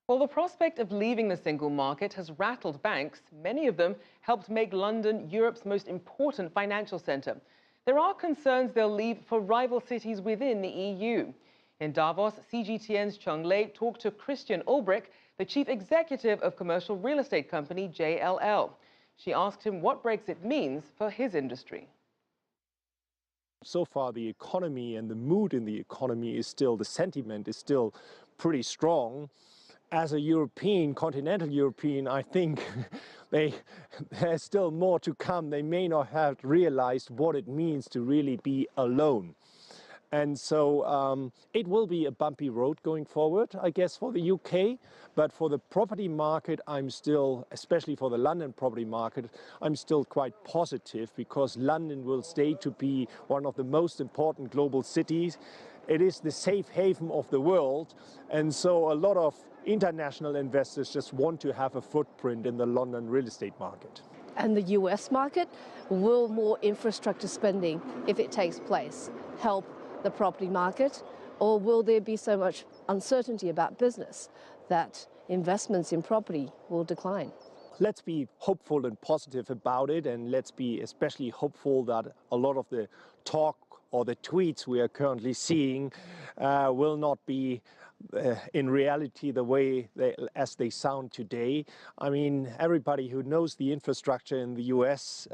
Well, the prospect of leaving the single market has rattled banks. Many of them helped make London Europe's most important financial centre. There are concerns they'll leave for rival cities within the EU. In Davos, CGTN's Cheng talked to Christian Ulbrich, the chief executive of commercial real estate company JLL. She asked him what Brexit means for his industry. So far, the economy and the mood in the economy is still, the sentiment is still pretty strong. As a European, continental European, I think there's still more to come. They may not have realized what it means to really be alone. And so it will be a bumpy road going forward, I guess, for the UK. But for the property market, I'm still, especially for the London property market, I'm still quite positive because London will stay to be one of the most important global cities. It is the safe haven of the world. And so a lot of international investors just want to have a footprint in the London real estate market. And the US market, will more infrastructure spending, if it takes place, help the property market, or will there be so much uncertainty about business that investments in property will decline? Let's be hopeful and positive about it, and let's be especially hopeful that a lot of the talk or the tweets we are currently seeing will not be in reality the way as they sound today. I mean, everybody who knows the infrastructure in the US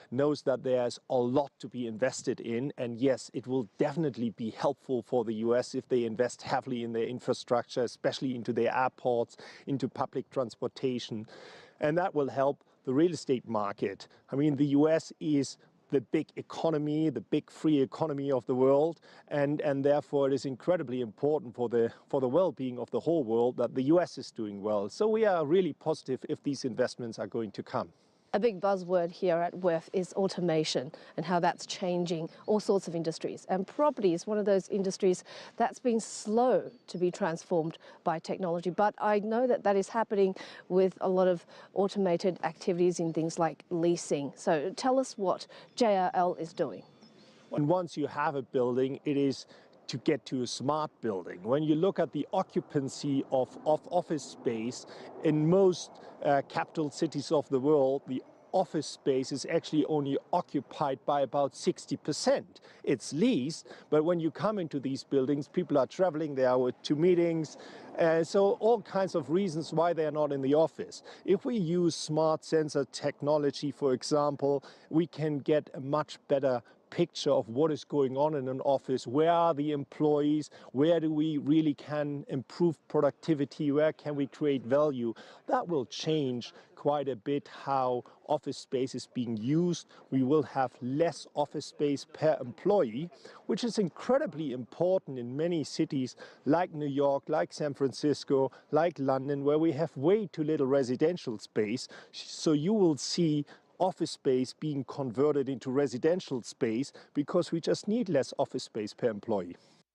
knows that there's a lot to be invested in. And yes, it will definitely be helpful for the US if they invest heavily in their infrastructure, especially into their airports, into public transportation. And that will help the real estate market. I mean, the US is the big economy, the big free economy of the world, and therefore it is incredibly important for the well-being of the whole world that the US is doing well. So we are really positive if these investments are going to come. A big buzzword here at WEF is automation and how that's changing all sorts of industries. And property is one of those industries that's been slow to be transformed by technology. But I know that that is happening with a lot of automated activities in things like leasing. So tell us what JLL is doing. And once you have a building, it is to get to a smart building. When you look at the occupancy of office space in most capital cities of the world, the office space is actually only occupied by about 60%. It's leased, but when you come into these buildings, people are traveling there to meetings, so all kinds of reasons why they are not in the office. If we use smart sensor technology, for example, we can get a much better picture of what is going on in an office. Where are the employees? Where do we really can improve productivity? Where can we create value? That will change quite a bit how office space is being used. We will have less office space per employee, which is incredibly important in many cities like New York, like San Francisco, like London, where we have way too little residential space. So you will see office space being converted into residential space because we just need less office space per employee.